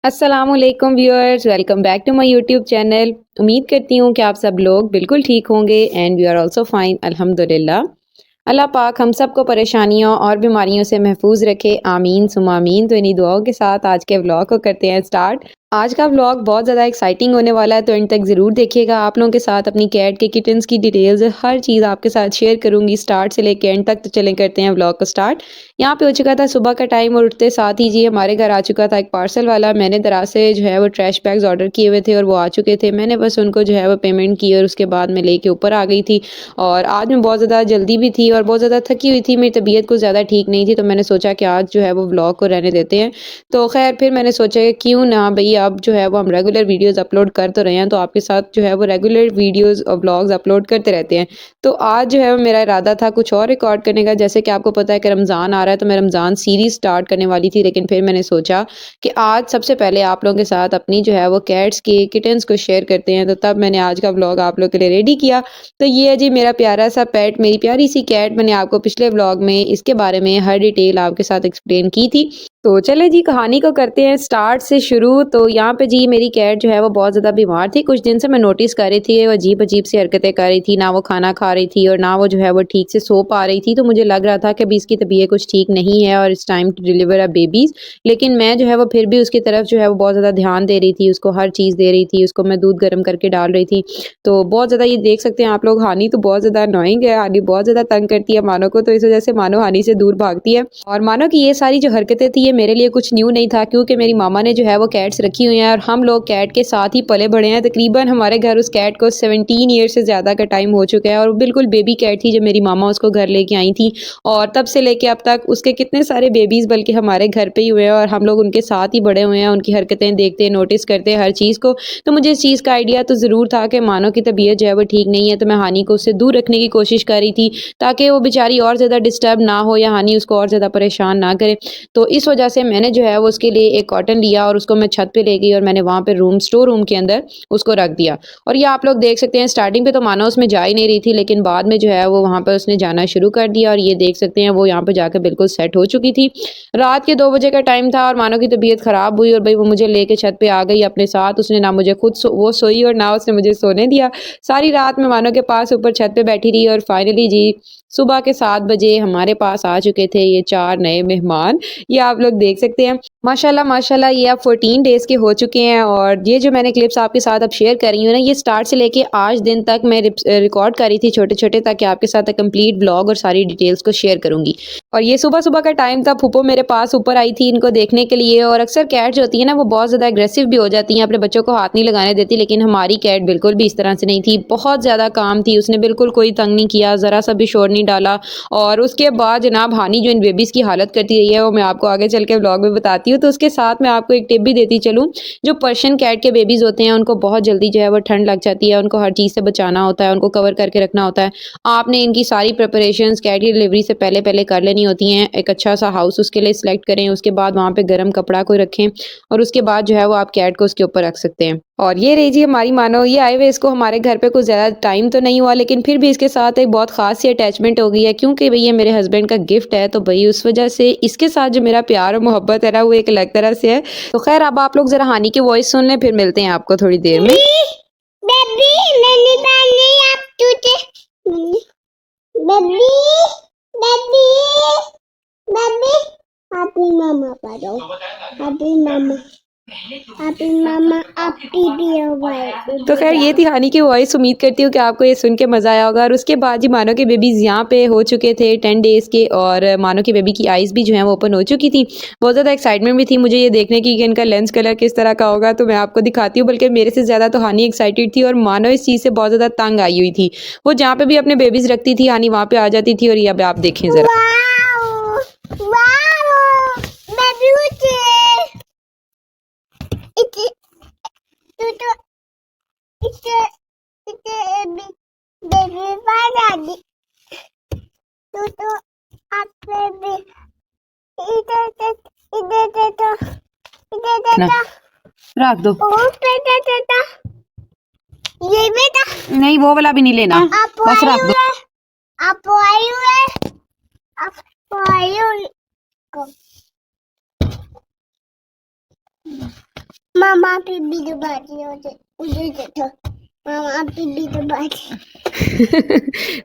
अस्सलामुअलैकुम viewers, welcome back to my YouTube channel. उम्मीद करती हूँ कि आप सब लोग बिल्कुल ठीक होंगे and we are also fine अल्हम्दुलिल्लाह। अल्लाह पाक हम सबको परेशानियों और बीमारियों से महफूज रखे, आमीन सुम्मा आमीन। तो इन्हीं दुआओं के साथ आज के व्लॉग को करते हैं स्टार्ट। आज का व्लॉग बहुत ज़्यादा एक्साइटिंग होने वाला है, तो एंड तक ज़रूर देखिएगा। आप लोगों के साथ अपनी कैट के किटन्स की डिटेल्स हर चीज़ आपके साथ शेयर करूंगी स्टार्ट से लेकर एंड तक। तो चलें करते हैं व्लॉग को स्टार्ट। यहाँ पे हो चुका था सुबह का टाइम और उठते साथ ही जी हमारे घर आ चुका था एक पार्सल वाला। मैंने दराज से जो है वो ट्रैश बैग्स ऑर्डर किए हुए थे और वो आ चुके थे। मैंने बस उनको जो है वो पेमेंट की और उसके बाद मैं लेके ऊपर आ गई थी। और आज मैं बहुत ज़्यादा जल्दी भी थी और बहुत ज़्यादा थकी हुई थी, मेरी तबीयत कुछ ज़्यादा ठीक नहीं थी, तो मैंने सोचा कि आज जो है वो व्लॉग को रहने देते हैं। तो खैर फिर मैंने सोचा कि क्यों ना भई अब जो है वो हम रेगुलर वीडियोज़ अपलोड कर तो रहे हैं, तो आपके साथ जो है वो रेगुलर वीडियोज़ और व्लॉग्स अपलोड करते रहते हैं। तो आज जो है वो मेरा इरादा था कुछ और रिकॉर्ड करने का। जैसे कि आपको पता है कि रमज़ान आ रहा है, तो मैं रमज़ान सीरीज़ स्टार्ट करने वाली थी, लेकिन फिर मैंने सोचा कि आज सबसे पहले आप लोगों के साथ अपनी जो है वो कैट्स के किटन्स को शेयर करते हैं। तो तब मैंने आज का व्लॉग आप लोगों के लिए रेडी किया। तो ये है जी मेरा प्यारा सा पेट, मेरी प्यारी सी कैट। मैंने आपको पिछले व्लॉग में इसके बारे में हर डिटेल आपके साथ एक्सप्लेन की थी। तो चले जी कहानी को करते हैं स्टार्ट से शुरू। तो यहाँ पे जी मेरी कैट जो है वो बहुत ज़्यादा बीमार थी। कुछ दिन से मैं नोटिस कर रही थी वो अजीब-अजीब सी हरकतें कर रही थी, ना वो खाना खा रही थी और ना वो जो है वो ठीक से सो पा रही थी। तो मुझे लग रहा था कि अभी इसकी तबीयत कुछ ठीक नहीं है और it's time to deliver a babies. लेकिन मैं जो है वो फिर भी उसकी तरफ जो है वो बहुत ज़्यादा ध्यान दे रही थी, उसको हर चीज़ दे रही थी, उसको मैं दूध गर्म करके डाल रही थी। तो बहुत ज़्यादा ये देख सकते हैं आप लोग, हानी तो बहुत ज़्यादा अननोइंग है, हानी बहुत ज़्यादा तंग करती है मानो को, तो इस वज़ह से मानो हानी से दूर भागती है। और मानो कि ये सारी जो हरकतें थी ये मेरे लिए कुछ न्यू नहीं था, क्योंकि मेरी मामा ने जो है वो कैट्स रखी हुई हैं और हम लोग कैट के साथ ही पले बड़े हैं। तकरीबन हमारे घर उस कैट को 17 ईयर से ज़्यादा का टाइम हो चुका है और वो बिल्कुल बेबी कैट थी जब मेरी मामा उसको घर लेके आई थी। और तब से लेके अब तक उसके कितने सारे बेबीज़ बल्कि हमारे घर पे ही हुए हैं और हम लोग उनके साथ ही बड़े हुए हैं, उनकी हरकतें देखते, नोटिस करते हर चीज़ को। तो मुझे इस चीज़ का आइडिया तो ज़रूर था कि मानो की तबीयत जो है वो ठीक नहीं है, तो मैं हानि को उससे दूर रखने की कोशिश कर रही थी, ताकि वो बेचारी और ज़्यादा डिस्टर्ब ना हो या हानि उसको और ज़्यादा परेशान ना करे। तो इस वजह से मैंने जो है वो उसके लिए एक कॉटन लिया और उसको मैं छत पे ले गई और मैंने वहाँ पे स्टोर रूम के अंदर उसको रख दिया। और ये आप लोग देख सकते हैं स्टार्टिंग पे तो मानो उसमें जा ही नहीं रही थी, लेकिन बाद में जो है वो वहाँ पर उसने जाना शुरू कर दिया और ये देख सकते हैं वो यहाँ पे जाकर बिल्कुल सेट हो चुकी थी। रात के 2 बजे का टाइम था और मानो की तबीयत ख़राब हुई और भई वो मुझे लेके छत पे आ गई अपने साथ। उसने ना मुझे खुद वो सोई और ना उसने मुझे सोने दिया। सारी रात मैं मानो के पास ऊपर छत पे बैठी रही और फाइनली जी सुबह के 7 बजे हमारे पास आ चुके थे ये 4 नए मेहमान। ये आप लोग देख सकते हैं। माशाल्लाह माशाल्लाह ये अब 14 डेज़ के हो चुके हैं और ये जो मैंने क्लिप्स आपके साथ अब शेयर कर रही हूँ ना, ये स्टार्ट से लेके आज दिन तक मैं रिकॉर्ड कर रही थी छोटे-छोटे, ताकि आपके साथ कंप्लीट व्लॉग और सारी डिटेल्स को शेयर करूँगी। और ये सुबह-सुबह का टाइम था, फूफो मेरे पास ऊपर आई थी इनको देखने के लिए। और अक्सर कैट जो होती है ना वो बहुत ज़्यादा एग्रेसिव भी हो जाती हैं, अपने बच्चों को हाथ नहीं लगाने देती, लेकिन हमारी कैट बिल्कुल भी इस तरह से नहीं थी, बहुत ज़्यादा काम थी, उसने बिल्कुल कोई तंग नहीं किया, ज़रा सा भी शोर नहीं डाला। और उसके बाद जनाब हानी जो इन बेबीज़ की हालत करती रही है वो मैं आपको आगे चल के व्लॉग में बताती हूँ। तो उसके साथ मैं आपको एक टिप भी देती चलूँ, जो पर्शियन कैट के बेबीज़ होते हैं उनको बहुत जल्दी जो है वो ठंड लग जाती है, उनको हर चीज़ से बचाना होता है, उनको कवर करके रखना होता है। आपने इनकी सारी प्रिपरेशंस कैट की डिलीवरी से पहले-पहले कर लेनी होती हैं। एक अच्छा-सा हाउस उसके लिए सिलेक्ट करें, उसके बाद वहाँ पे गर्म कपड़ा कोई रखें और उसके बाद जो है वो आप कैट को उसके ऊपर रख सकते हैं। और ये रही जी हमारी मानो, ये आए हुए इसको हमारे घर पे कुछ ज़्यादा टाइम तो नहीं हुआ, लेकिन फिर भी इसके साथ एक बहुत ख़ास सी अटैचमेंट हो गई है, क्योंकि भई ये मेरे हस्बैंड का गिफ्ट है, तो भई उस वज़ह से इसके साथ जो मेरा प्यार और मोहब्बत है ना वो एक अलग तरह से है। तो ख़ैर अब आप लोग ज़रा हानि की वॉइस सुन लें, फिर मिलते हैं आपको थोड़ी देर में। बेबी मैंने पानी आप तुझे बेबी बेबी बेबी हैप्पी मामा पढ़ो हैप्पी मामा हैप्पी मामा आपकी भी आवाज़। तो खैर ये थी हानि की वॉइस। उम्मीद करती हूँ कि आपको ये सुन के मज़ा आया होगा। और उसके बाद जी मानो के बेबीज़ यहाँ पे हो चुके थे 10 डेज़ के और मानो की बेबी की आइज़ भी जो है वो ओपन हो चुकी थी। बहुत ज़्यादा एक्साइटमेंट भी थी मुझे ये देखने की कि इनका लेंस कलर किस तरह का होगा, तो मैं आपको दिखाती हूँ। बल्कि मेरे से ज़्यादा तो हानि एक्साइटेड थी और मानो इस चीज़ से बहुत ज़्यादा तंग आई हुई थी। वो जहाँ पे भी अपने बेबीज़ रखती थी हानि वहाँ पे आ जाती थी और ये अब आप देखें ज़रा। ना रख दो। ये बेटा नहीं, वो वाला भी नहीं लेना, बस रख दो। आप आए हुए आप आए हुए मामा पिब्बी तो बाजी होते उधर देखो मामा पिब्बी तो बाजी।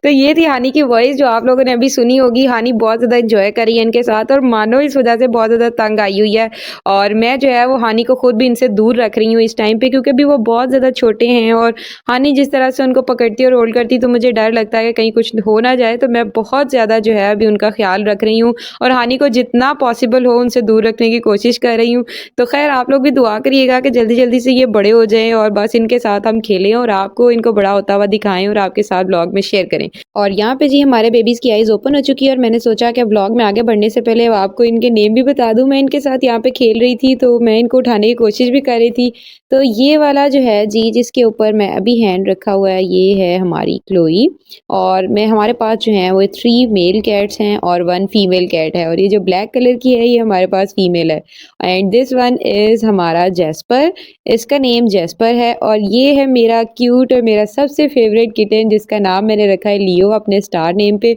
तो ये थी हानी की वॉइस जो आप लोगों ने अभी सुनी होगी। हानी बहुत ज़्यादा एंजॉय करी है इनके साथ और मानो इस वजह से बहुत ज़्यादा तंग आई हुई है और मैं जो है वो हानी को खुद भी इनसे दूर रख रही हूँ इस टाइम पे, क्योंकि अभी वो बहुत ज़्यादा छोटे हैं और हानी जिस तरह से उनको पकड़ती है और होल्ड करती है तो मुझे डर लगता है कि कहीं कुछ हो ना जाए। तो मैं बहुत ज़्यादा जो है अभी उनका ख्याल रख रही हूँ और हानी को जितना पॉसिबल हो उनसे दूर रखने की कोशिश कर रही हूँ। तो खैर आप लोग भी दुआ करिएगा कि जल्दी-जल्दी से ये बड़े हो जाएँ और बस इनके साथ हम खेलें और आपको इनको बड़ा होता हुआ दिखाएँ और आपके साथ ब्लॉग में शेयर करें। और यहाँ पे जी हमारे बेबीज़ की आइज़ ओपन हो चुकी है और मैंने सोचा कि व्लॉग में आगे बढ़ने से पहले आपको इनके नेम भी बता दूँ। मैं इनके साथ यहाँ पे खेल रही थी तो मैं इनको उठाने की कोशिश भी कर रही थी। तो ये वाला जो है जी जिसके ऊपर मैं अभी हैंड रखा हुआ है ये है हमारी क्लोई और मैं हमारे पास जो है वो 3 मेल कैट्स हैं और 1 फीमेल कैट है और ये जो ब्लैक कलर की है ये हमारे पास फीमेल है एंड दिस वन इज़ हमारा जैस्पर। इसका नेम जैस्पर है और ये है मेरा क्यूट और मेरा सबसे फेवरेट किटन जिसका नाम मैंने रखा है लियो अपने स्टार नेम पे।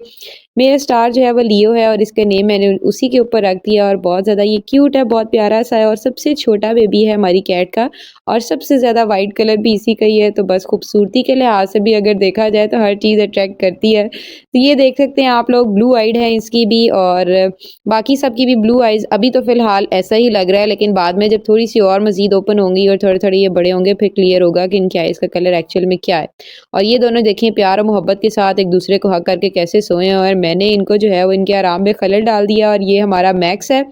मेरा स्टार जो है वो लियो है और इसका नेम मैंने उसी के ऊपर रख दिया और बहुत ज़्यादा ये क्यूट है, बहुत प्यारा सा है और सबसे छोटा बेबी है हमारी कैट का और सबसे ज़्यादा वाइट कलर भी इसी का ही है। तो बस खूबसूरती के लिहाज से भी अगर देखा जाए तो हर चीज़ अट्रैक्ट करती है। तो ये देख सकते हैं आप लोग ब्लू आइड है इसकी भी और बाकी सबकी भी ब्लू आइज़ अभी तो फ़िलहाल ऐसा ही लग रहा है, लेकिन बाद में जब थोड़ी-सी और मज़ीद ओपन होंगी और थोड़े-थोड़े ये बड़े होंगे फिर क्लियर होगा कि इनकी आइज़ का कलर एक्चुअल में क्या है। और ये दोनों देखें प्यार और मोहब्बत के साथ एक दूसरे को हग करके कैसे सोए हैं और मैंने इनको जो है वो इनके आराम में खलल डाल दिया और ये हमारा मैक्स है।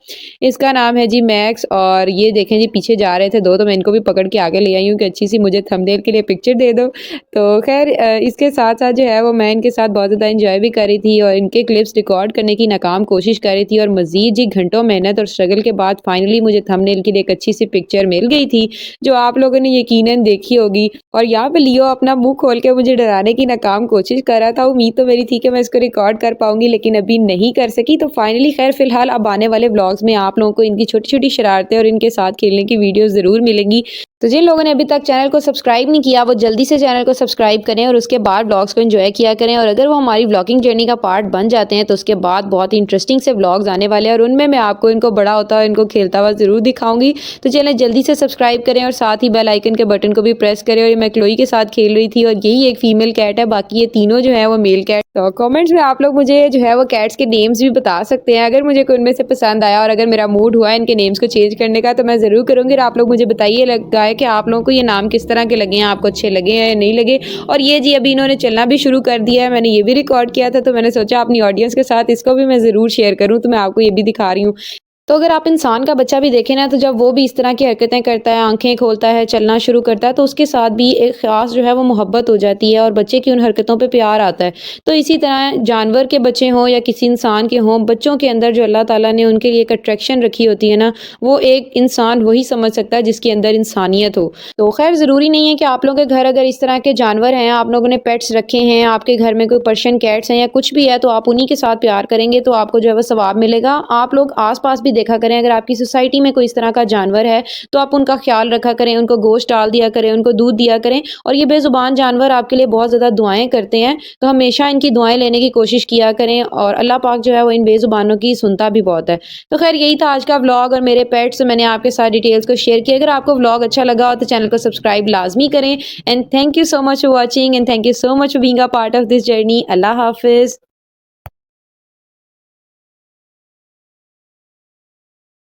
इसका नाम है जी मैक्स और ये देखें जी पीछे जा रहे थे 2 तो मैं इनको भी पकड़ के आगे ले आई हूँ कि अच्छी सी मुझे थंबनेल के लिए पिक्चर दे दो। तो ख़ैर इसके साथ-साथ जो है वो मैं इनके साथ बहुत ज़्यादा एन्जॉय भी कर रही थी और इनके क्लिप्स रिकॉर्ड करने की नाकाम कोशिश कर रही थी और मज़ीद जी घंटों मेहनत और स्ट्रगल के बाद फाइनली मुझे थंबनेल के लिए एक अच्छी सी पिक्चर मिल गई थी, जो आप लोगों ने यकीनन देखी होगी। और यहाँ पे लियो अपना मुँह खोल के मुझे डराने की नाकाम कोशिश कर रहा था। उम्मीद तो मेरी थी कि मैं इसको रिकॉर्ड कर पाऊँगी लेकिन अभी नहीं कर सकी। तो फाइनली ख़ैर फ़िलहाल अब आने वाले व्लॉग्स में आप लोगों को इनकी छोटी-छोटी शरारतें और इनके साथ खेलने की वीडियोज़ ज़रूर मिलेंगी। तो जिन लोगों ने अभी तक चैनल को सब्सक्राइब नहीं किया वो जल्दी से चैनल को सब्सक्राइब करें और उसके बाद व्लॉग्स को एंजॉय किया करें और अगर वो हमारी व्लॉगिंग जर्नी का पार्ट बन जाते हैं तो उसके बाद बहुत ही इंटरेस्टिंग से व्लॉग्स आने वाले हैं और उनमें मैं आपको इनको बड़ा होता हुआ इनको खेलता हुआ ज़रूर दिखाऊंगी। तो चैनल जल्दी से सब्सक्राइब करें और साथ ही बेल आइकन के बटन को भी प्रेस करें। और ये मैं क्लोई के साथ खेल रही थी और यही एक फीमेल कैट है, बाकी ये तीनों जो है वो मेल कैट। तो कमेंट्स में आप लोग मुझे जो है वो कैट्स के नेम्स भी बता सकते हैं अगर मुझे कोई उनमें से पसंद आया और अगर मेरा मूड हुआ इनके नेम्स को चेंज करने का तो मैं ज़रूर करूँगी। और आप लोग मुझे बताइए लगा है कि आप लोगों को ये नाम किस तरह के लगे हैं, आपको अच्छे लगे हैं या नहीं लगे। और ये जी अभी इन्होंने चलना भी शुरू कर दिया है, मैंने ये भी रिकॉर्ड किया था तो मैंने सोचा अपनी ऑडियंस के साथ इसको भी मैं ज़रूर शेयर करूँ, तो मैं आपको ये भी दिखा रही हूँ। तो अगर आप इंसान का बच्चा भी देखें ना तो जब वो भी इस तरह की हरकतें करता है, आंखें खोलता है, चलना शुरू करता है तो उसके साथ भी एक ख़ास जो है वो मोहब्बत हो जाती है और बच्चे की उन हरकतों पे प्यार आता है। तो इसी तरह जानवर के बच्चे हों या किसी इंसान के हों, बच्चों के अंदर जो अल्लाह ताला ने उनके लिए एक अट्रैक्शन रखी होती है ना, वो एक इंसान वही समझ सकता है जिसके अंदर इंसानियत हो। तो खैर ज़रूरी नहीं है कि आप लोगों के घर अगर इस तरह के जानवर हैं, आप लोगों ने पेट्स रखे हैं, आपके घर में कोई पर्शियन कैट्स हैं या कुछ भी है तो आप उन्हीं के साथ प्यार करेंगे तो आपको जो है वो सवाब मिलेगा। आप लोग आस-पास भी देखा करें, अगर आपकी सोसाइटी में कोई इस तरह का जानवर है तो आप उनका ख्याल रखा करें, उनको गोश्त डाल दिया करें, उनको दूध दिया करें। और ये बेज़ुबान जानवर आपके लिए बहुत ज़्यादा दुआएं करते हैं, तो हमेशा इनकी दुआएं लेने की कोशिश किया करें और अल्लाह पाक जो है वो इन बेज़ुबानों की सुनता भी बहुत है। तो खैर यही था आज का व्लॉग और मेरे पेट्स मैंने आपके साथ डिटेल्स को शेयर किया। अगर आपको व्लॉग अच्छा लगा हो तो चैनल को सब्सक्राइब लाजमी करें and thank you so much for watching and thank you so much for being a part of this journey. अल्लाह हाफिज़।